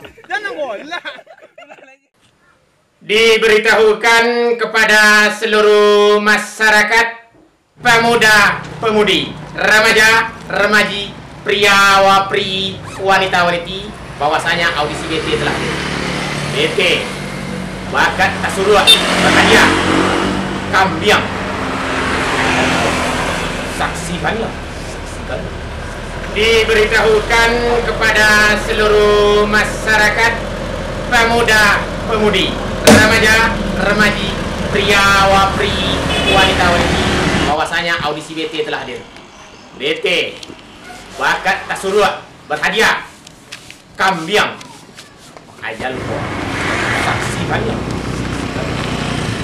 Jangan bola. Diberitahukan kepada seluruh masyarakat, pemuda-pemudi, remaja, remaji, pria, wapri, wanita-waniti, bahwasanya audisi BT telah BT bakat tasurua berhadiah kambiang. Saksikanlah. Diberitahukan kepada seluruh masyarakat, pemuda-pemudi, remaja, remaji, pria, wapri, wanita-waniti, bahwasanya audisi BT telah hadir. BT bakat tasurua berhadiah kambiang. Ajal lupa. Saksikanlah.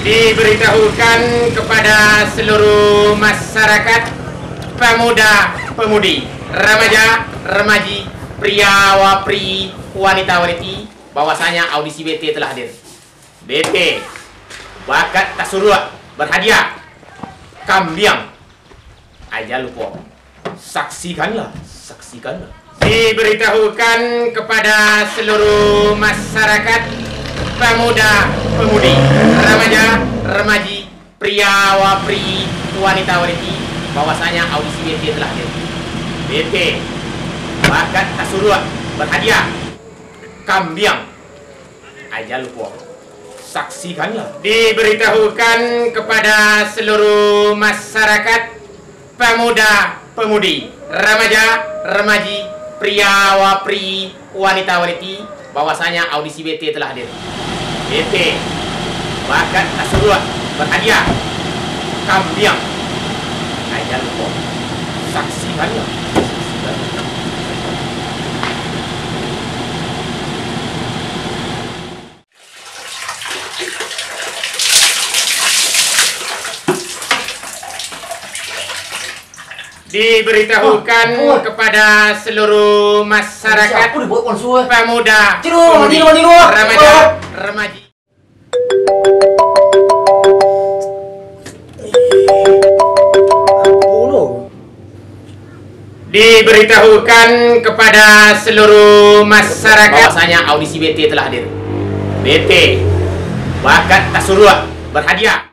Diberitahukan kepada seluruh masyarakat, pemuda-pemudi, remaja, remaji, pria, wapri, wanita-waniti, bahwasanya audisi BT telah hadir. BT bakat tasurua berhadiah kambiang. Ajal lupa. Saksikanlah. Saksikanlah. Diberitahukan kepada seluruh masyarakat, pemuda-pemudi, remaja, remaji, pria, wapri, wanita-waniti, bahwasanya audisi BT telah hadir. BT bakat tasurua berhadiah kambiang. Ajal lupa. Saksikanlah. Diberitahukan kepada seluruh masyarakat, pemuda-pemudi, remaja, remaji, pria, wapri, wanita-waniti, bahwasanya audisi BT telah hadir. BT bakat tasurua berhadiah kambiang. Ajal lupa. Saksikanlah. Diberitahukan kepada seluruh masyarakat, pemuda-pemudi, remaja, remaji. Diberitahukan kepada seluruh masyarakat, bahwasanya audisi BT telah hadir. BT bakat tasurua berhadiah.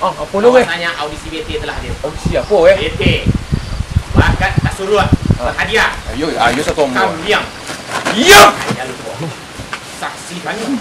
Oh, apa lu bahwasanya audisi BT telah hadir. Audisi apa BT bakat tasurua berhadiah. Ayo satu omong. Kambiang. Iya. Jangan lupa. Saksikanlah.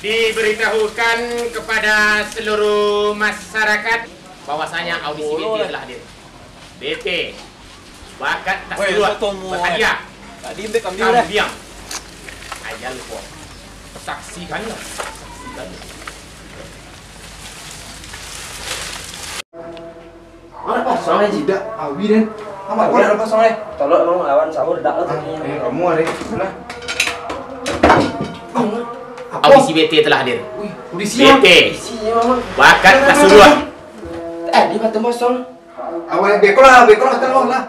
Diberitahukan kepada seluruh masyarakat, bahwasanya audisi BT telah hadir. BT bakat tasurua berhadiah kambiang. Ajal lupa. Saksikanlah. Saksikanlah. Mana pasangnya jidak awi dan apa ada pasangnya? Tolong emang lawan sahur dak lah. Kamu ada mana? Audisi BT telah hadir. Audisi BT bakat tasurua. Di batu masong. Awal bekolah telah lah.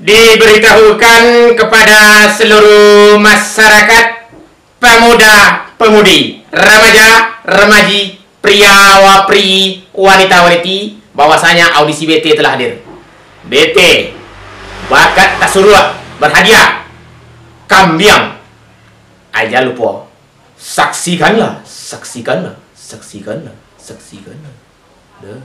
Diberitahukan kepada seluruh masyarakat, pemuda-pemudi, remaja, remaji, pria, wapri, wanita-waniti, bahwasanya audisi BT telah hadir. BT bakat tasurua berhadiah kambiang. Ajal lupa. Saksikanlah. Saksikanlah. Saksikanlah. Saksikanlah. Dah.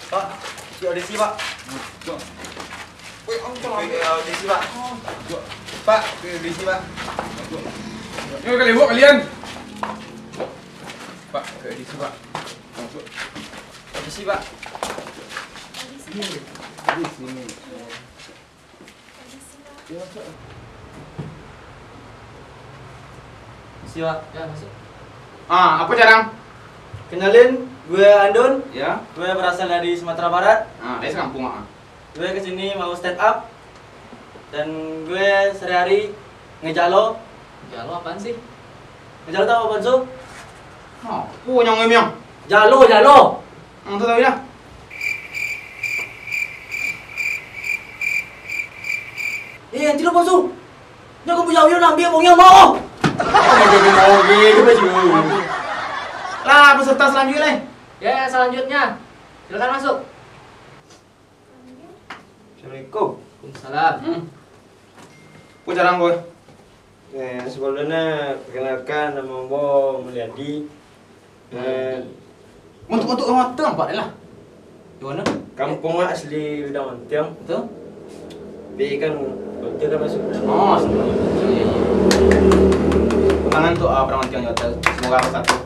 Pak, si audisi pak. Wih, audisi pak. Pak, audisi pak. Yuk kali buat kalian. Pak, ke edisi Pak. Permisi, Pak. Di sini. Permisi, Pak. Ya, masuk. Apa jarang? Kenalin, gue Andon. Ya. Gue berasal dari Sumatera Barat. Dari sekampung Gue kesini mau stand up. Dan gue sehari-hari ngejalo. Jalo apaan sih? Ngejalo tau apa, Su? Punya ngemiang. Jalo, jalo. Itu tahu ya. Nanti lo, Su. Jangan punya awian ambil abangnya mau. Jadi mau gitu, baju. Lah, peserta selanjutnya. Ya, selanjutnya. Silakan masuk. Assalamualaikum. Waalaikumsalam. Pun jarang gue. Sebelumnya perkenalkan nama Bo Mulyadi. Untuk ngotong Pak lah. Di mana? Kampung asli Udang Montiang. Itu? Tapi kan dia kan masuk. Tangan tuh Pramantiang Hotel. Semoga bersatu.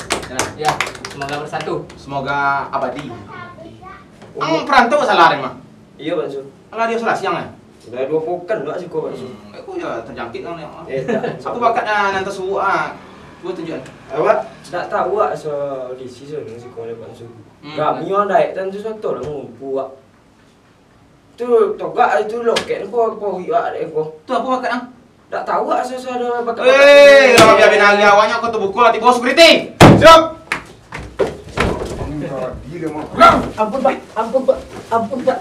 Ya, semoga bersatu. Semoga abadi. Perantau salah mah. Iya, Pak Su. Kalau dia salah siang ya. Sudah 2 pekan enggak sih kok, Pak Su? Aku ya terjangkit kan ya. Tak. Aku bakatnya nanti suhu gue tunjukan. Awak tak tahu soal audisi soalnya sih kau Pak Su. Kami orang daik dan sesuatu lah ngumpul wak. Tu togak itu loket kau wak dek kau. Tuh aku bakat ang. Tak tahu soal ada bakat. Kalau biar binagi awalnya aku tuh bukul hati bos security. Siap. Ampun Pak, ampun Pak, ampun Pak.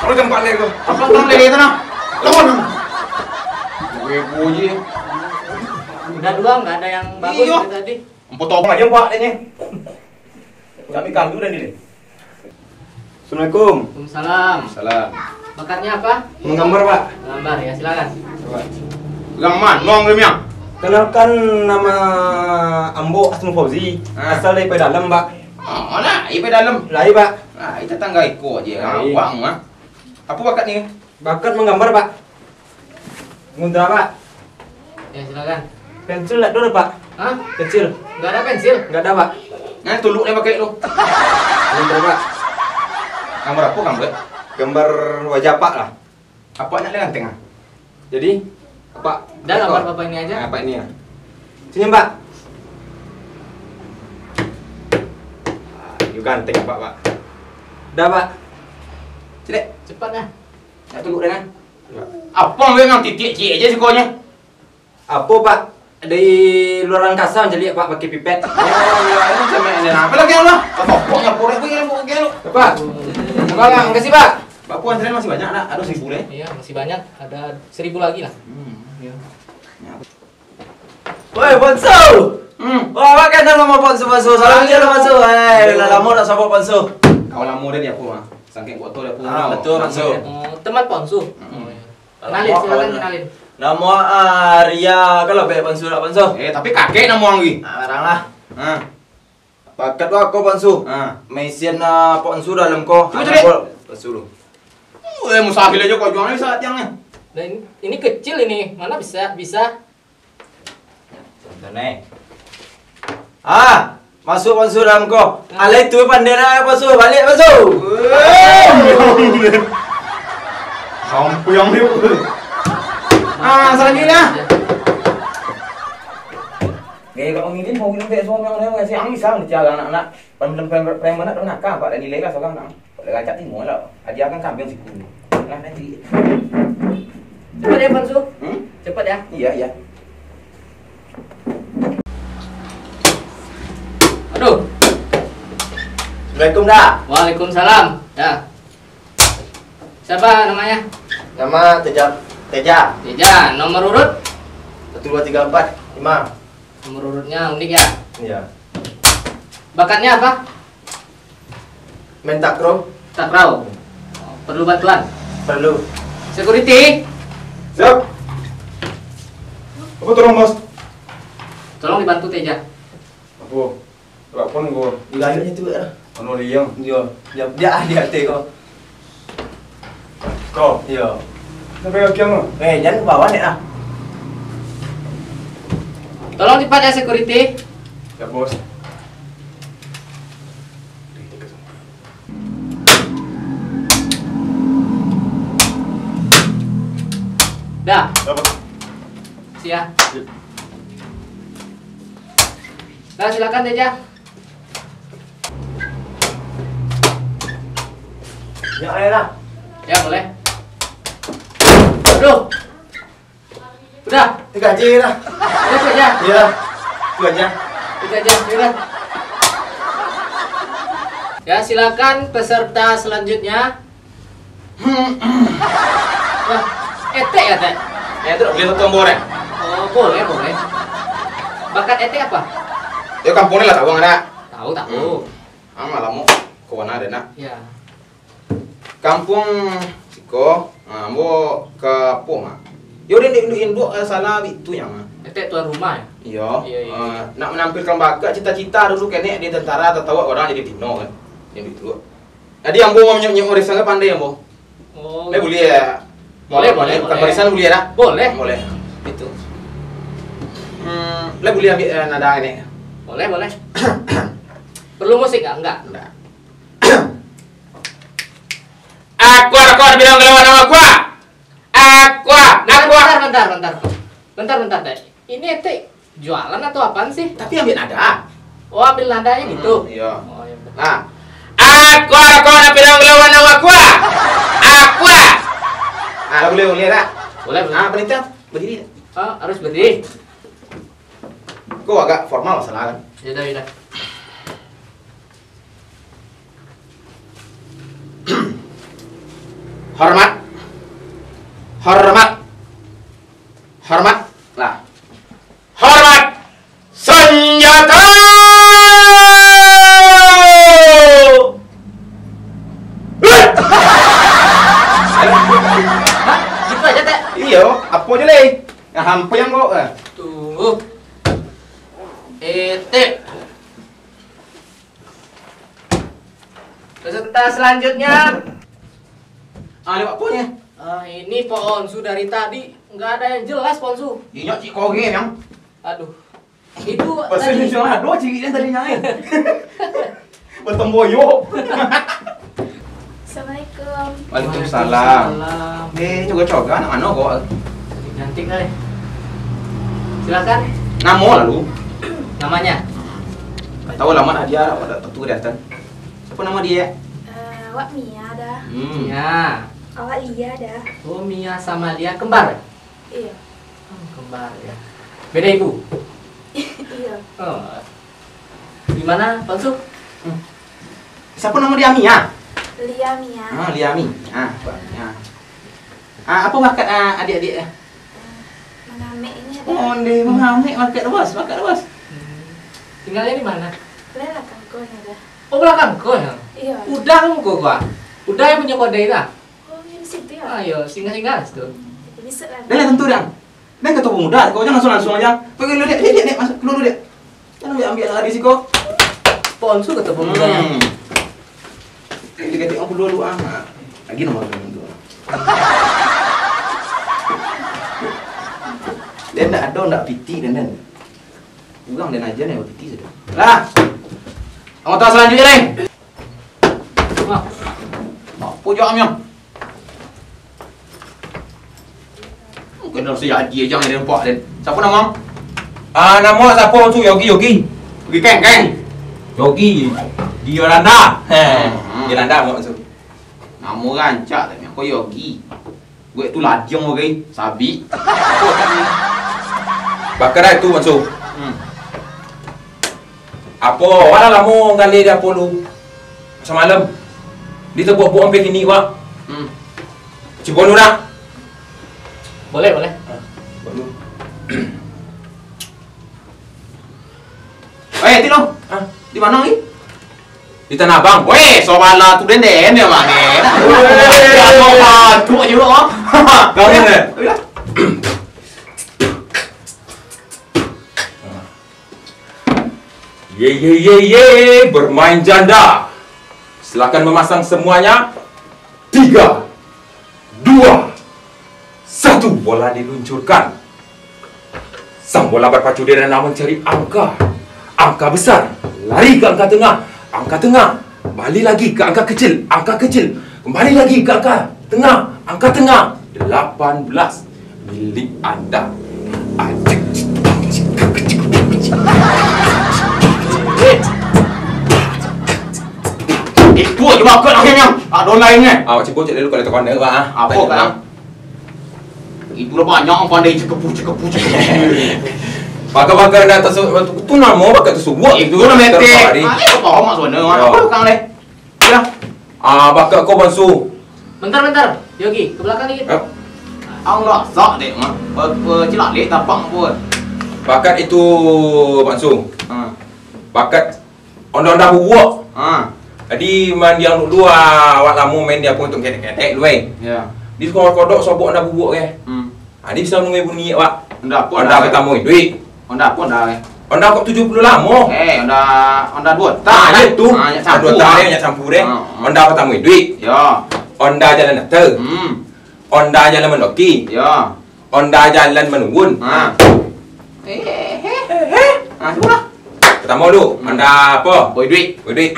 Kalau jam 4 lagi kau. Apa kau lagi sana? Lawan. Gue puji. Udah dua, nggak ada yang bagus Iya. dari tadi. Potong aja Pak ini. Kami kambing udah nih. Assalamualaikum. Waalaikumsalam. Salam. Bakatnya apa? Menggambar Pak. Gambar ya, silakan. Gang man, ngong gemiang. Kenalkan nama Ambo Asmul Fauzi. Asal dari Pedalam Pak. Mana? Ipe dalam. Lai Pak. Ah, itu tangga ikut aja. Lai. Awang mah. Apa bakat nih? Bakat menggambar Pak. Ngundra Pak. Ya, silakan. Pensil tak ada Pak. Hah? Pensil. Nggak ada pensil? Nggak ada Pak. Nah, tuluk nih pakai lu. Ngundra Pak. Gambar apa gambar? Gambar wajah Pak lah. Apanya dengan tengah? Jadi Pak. Udah, gambar bapak ini aja. Apa ini ya? Sini Pak. Yuk ganteng Pak. Udah Pak. Cek. Cepat ya. Nah, tuluk dengan. Apa ngang titik cik aja sekonya? Apa Pak? Dari luar angkasa jadi Pak pakai pipet. Oh, ya ini sama ini. Apa lagi lu? Topoknya pore begini lu. Pak. Enggak, makasih Pak. Pak puan masih banyak nak. Ada 1000 deh. Iya, masih banyak. Ada 1000 lagi lah. Iya. Woi, Bonsu. Wah, makan nama Bonsu. Salam dia Bonsu. Lama nak sapa Bonsu. Kau lama deh dia puan. Saking gua tahu dia puan. Betul Bonsu. Oh, teman Ponsu. Oh, iya. Kenalin, silakan kenalin. Nama Arya kalau baik Bonsu nak Bonsu. Tapi kakek nama lagi. Barang lah. Ah. Paket aku Bonsu. Mesin Bonsu dalam ko. Coba cari. Bonsu lu. Mustahil aja kau jualnya saat yang nih. Dan ini kecil ini. Mana bisa? Nih. Masuk Bonsu dalam ko. Alai tu pandera Bonsu, balik Bonsu. Sampai yang ni. Selanjutnya. Gaya kau ngidin mau minum kayak suami yang ngasih angin sama dijaga anak-anak. Preman nak nakal Pak dan nilai lah seorang nak. Boleh kacak timur lah. Dia akan kambing si kuno. Lah nanti. Cepat ya, Ponsu. Cepat ya. Iya. Aduh. Assalamualaikum dah. Waalaikumsalam. Ya. Siapa namanya? Nama Teja. Teja. Nomor urut? 1 2 3 4 5. Nomor urutnya unik ya. Iya. Bakatnya apa? Main takraw. Takraw. Oh, perlu bantuan? Perlu. Security. Siap. Apa tolong bos? Tolong dibantu Teja. Apa? Berapa gua? Digayunya tu lah. Ano liyang? Dia hati kau. Kau. Iya. Sampai kaki ang. Jangan ke bawah ni lah. Tolong cepat ya security. Ya bos. Dah. Apa? Siap. Dah silakan Teja. Ya, ayolah. Ya boleh. Aduh. Udah. Gaji dah. Udah Teja. Iya. Itu aja. Itu aja. Silakan. Ya silakan peserta selanjutnya. Wah, Ete ya Teh? Ya itu beli satu boreng. Oh boleh boleh. Bakat Ete apa? Ya kampungnya lah tahu nggak? Tahu tahu. Malah mau ke mana ada nak? Ya. Kampung Siko, mau ke Poma. Yaudah Indo salah itu yang. Ete tuan rumah ya? Iya. Iya. Nak menampilkan bakat cita-cita dulu kene di tentara atau tahu orang jadi Tino kan. Yang itu. Jadi yang mau nyok warisan pandai yang mau. Oh. Boleh ya. Boleh. Bukan warisan boleh dah. Boleh. Boleh. Itu. Boleh ambil nada ini. Boleh. Perlu musik nggak? Enggak. Aku bilang ngelawan sama gua. Bentar, Teh. Ini Ete jualan atau apaan sih? Tapi ambil nada. Oh, ambil nadanya gitu. Iya. Oh, ya udah. Nah. Aku bilang ngelawan sama gua. Boleh tak? Boleh. Penita berdiri. Oh, harus berdiri. Kok agak formal masalah kan? Yaudah. Hormat. Lah. Hormat. Senjata. Gitu aja, Teh. Iya, apa aja leh? Nah, hampa yang kok. Tuh. Ete. Peserta selanjutnya. Lewat apanya? Ini Ponsu dari tadi nggak ada yang jelas Ponsu. Iya, cik koge yang. Aduh. Itu Pasal tadi. Indonesia dua cik yang tadi nyai. Bertemboyo. Assalamualaikum. Waalaikumsalam. Coba anak mana kok? Cantik kali. Silakan. Namo lalu. Namanya. Tahu lama dia ada tentu datang. Siapa nama dia? Awak Mia dah. Ya. Awak Lia dah. Oh, Mia sama dia kembar. Iya. Kembar ya. Beda ibu. Iya. Oh. Gimana, Ponsu? Siapa nama dia Mia? Lia Mia. Liami. Banyak. Apa bakat adik-adik? Mengamek ini ada. Oh, dia mengamik bakat bos. Tinggalnya di mana? Belah kangkungnya dah. Oh, belakang kau ya. Iya. Udah kau gua. Udah yang punya kode itu. Oh, di situ ya. Ayo, singgah-singgah situ. Bisa lah. Dia tentu dah. Dia ketemu muda. Kau jangan langsung aja. Pergi dulu dia masuk dulu dia. Jangan ambil lagi sih kau. Ponsu ketemu mudanya. Ganti aku dulu lagi nomor dulu. Dia ndak piti dan. Bukan dan aja nih piti sudah. Lah. Anggota selanjutnya nih. Pojoknya. Mungkin harus jadi jangan ada nampak dan. Siapa nama? Nama siapa tu? Yogi. Pergi keng. Yogi. Di Yolanda. Yolanda maksud. Nama rancak tapi aku Yogi. Gue tu lajang orang sabi. Bakar itu maksud. Apa? Mana lama kali dia polu semalam. Dia buat sampai kini wak. Cuba dulu nak. Boleh. Baru. Tino. Di mana ni? Di Tanah Abang. Weh, soalnya tu den ya mana? Tu aja lo. Kau ni. Ye, bermain janda. Silakan memasang semuanya. 3, 2, 1. Bola diluncurkan. Sang bola berpacu dengan mencari angka. Angka besar. Lari ke angka tengah. Angka tengah. Kembali lagi ke angka kecil. Angka kecil. Kembali lagi ke angka tengah. Angka tengah. 18. milik anda. Buat je bakal nak yang. Ada lain ni. Awak cebut cek dulu kalau tekan dia ah. Apa kan? Itu lah banyak orang pandai cekepu. Bakar-bakar dah tu nama bakar tersebut Itu nak metek. Apa kau mak suara? Apa kang leh? Ya. Bakar kau bansu. Bentar. Yogi, ke belakang dikit. Ang lah sak dek mak. Cilak leh tapang pun. Bakat itu bansu. Bakat onda-onda buak. Jadi man dia dulu awak lama main dia pun untuk ketek-ketek dulu Ya. Di sekolah kodok sobok anda bubuk ke. Dia bisa nunggu bunyi awak. Onda pun. Onda pertama duit. Onda pun dah. Onda kok 70 lama. Onda dua Tak tak. itu. Dua tak dia nak campur dia. Onda pertama duit. Ya. Onda jalan nakter. Onda jalan menoki. Ya. Onda jalan menunggun. Cuba. Pertama dulu, Onda apa? Boy duit. Duit.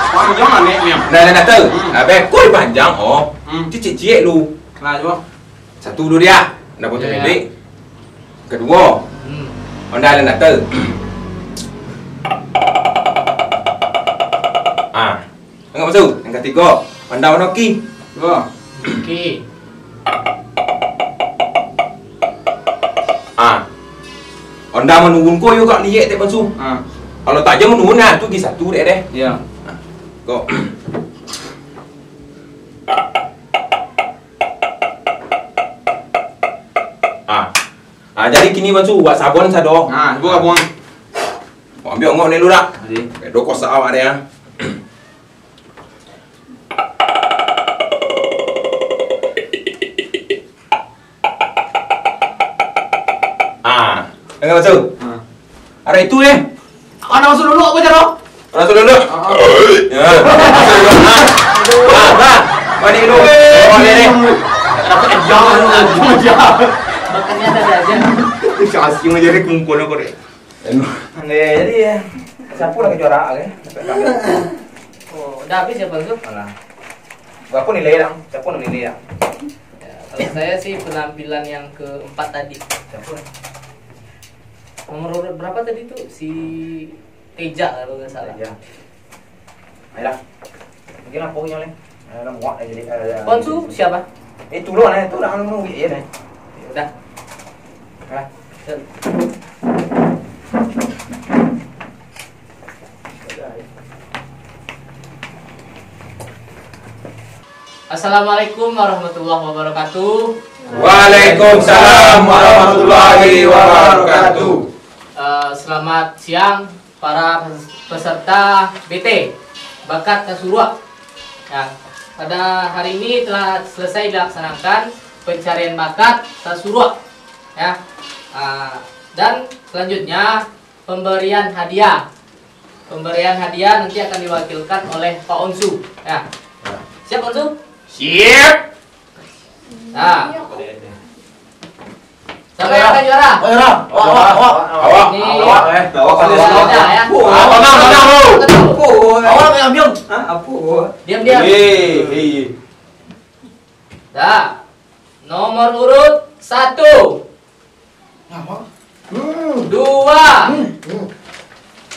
Panjang lah nek ni. Jalan nakter. Habis kau panjang cicik-cicik lu. Nah, cuba. Satu dulu dia. Anda potong duit. Kedua, Onda jalan nakter. Anggap masuk. Yang ketiga, Onda menoki. Cuba. Okey. Onda menunggu kau juga lihat tak bansu. Kalau tak je menunggu nah, tu pergi satu deh. Ya. Kau. Jadi kini bansu buat sabun sado. Cuba kau buang. Ambil ngok ni lu dah. Jadi. Dok kosak awak dia. Enggak masuk. Ada itu Ana masuk dulu apa cara? Masuk dulu. Ya. Masuk dulu. Mari dulu. Boleh ni. Dapat jangan. Makannya ada aja. Asyik menjadi kumpul aku deh. Jadi siapa lagi juara ke? Oh, udah habis ya Bang Zul? Alah. Berapa nilai dah? Siapa nak nilai dah? Ya, kalau saya sih penampilan yang keempat tadi. Siapa? Nomor urut berapa tadi tuh? Si Teja kalau nggak salah. Ya. Ayolah. Mungkin apa punya ni? Ada muak dah jadi. Konsu siapa? Itu loh ni, tu dah nunggu ya ni. Udah. Ah. Assalamualaikum warahmatullahi wabarakatuh. Waalaikumsalam warahmatullahi wabarakatuh. Selamat siang para peserta BT Bakat Tasurua. Ya, pada hari ini telah selesai dilaksanakan pencarian bakat Tasurua. Ya, dan selanjutnya pemberian hadiah. Pemberian hadiah nanti akan diwakilkan oleh Pak Onsu. Ya, siap Onsu? Siap. Nah, siapa yang akan juara? Awak. Ini Awak ya. Awak yang ambil. Apa? Diam-diam. Dah. Nomor urut 1. 2.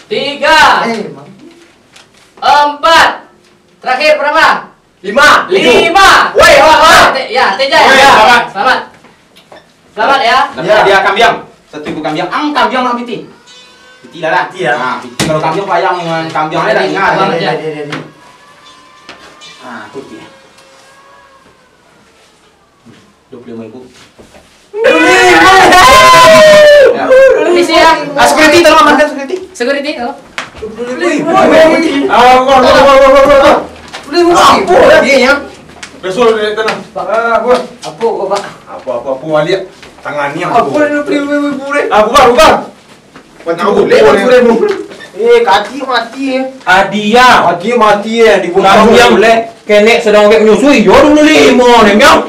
3. 4. Terakhir berapa? 5. 5. Woi, awak. Ya, Teja Woi, ya. selamat. Selamat ya. Dapat dia kambiang. Satu ibu kambiang. Kambiang nak piti. Piti lah. Piti kalau kambiang payang dengan kambiang ada ingat. Piti. 25.000. Misi ya. Security tolong amankan security. Security. Oh. Apa dia yang? Besok dia tenang. Apa kau pak? Apa waliak tangannya. Apa ni beli boleh? Bukan. Macam boleh. Kaki mati. Hadiah. Mati dibuka. Kamu yang boleh kenek sedang menyusui. Yo dulu 5 ni miang.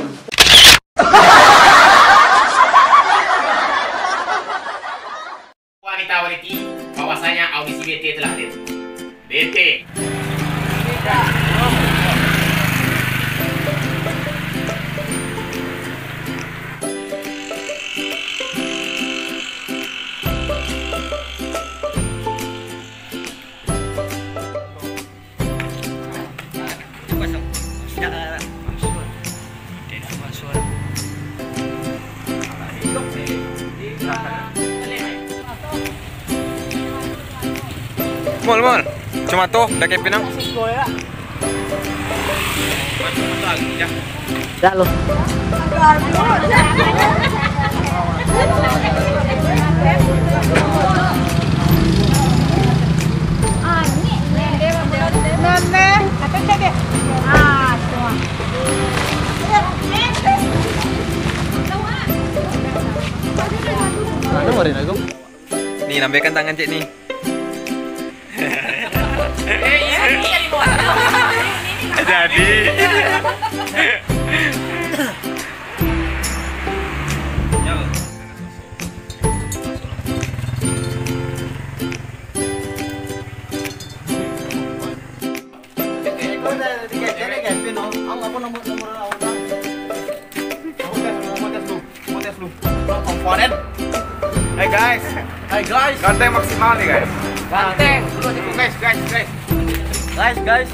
Wanita-waniti, bahwasanya audisi BT telah hadir. BT. Mol. Cuma tuh, dah kayak pinang. Dah lo. Nih, lambaikan tangan cik nih. Jadi. Hey guys, ganteng maksimal nih guys. Ganteng. Guys.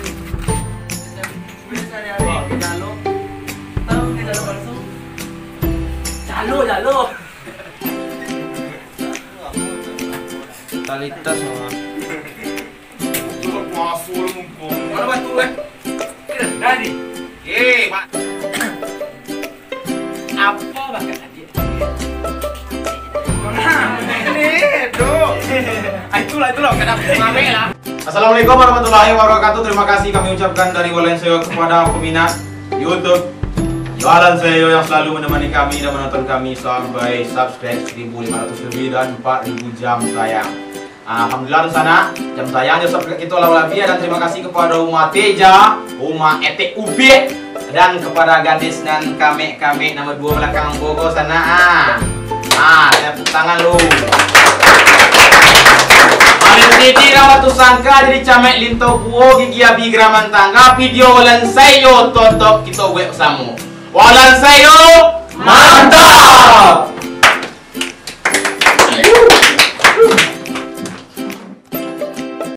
Jalo. Talitas sama. Mana batu eh? Jadi. Pak. Apa bakat dia? Itulah kenapa ngame lah. Assalamualaikum warahmatullahi wabarakatuh. Terima kasih kami ucapkan dari Walenseo kepada peminat YouTube Walenseo yang selalu menemani kami dan menonton kami sampai subscribe 1.500 lebih dan 4.000 jam tayang. Alhamdulillah di sana jam tayangnya subscribe kita lalu dan terima kasih kepada Uma Teja, Uma Etek Ubik dan kepada gadis dan kami nomor 2 belakang Bogor sana. Tepuk tangan lu. Paling tinggi rawat sangka jadi camek linto puo gigi abi graman tangga video Walenseo totok kita web samu. Walenseo mantap.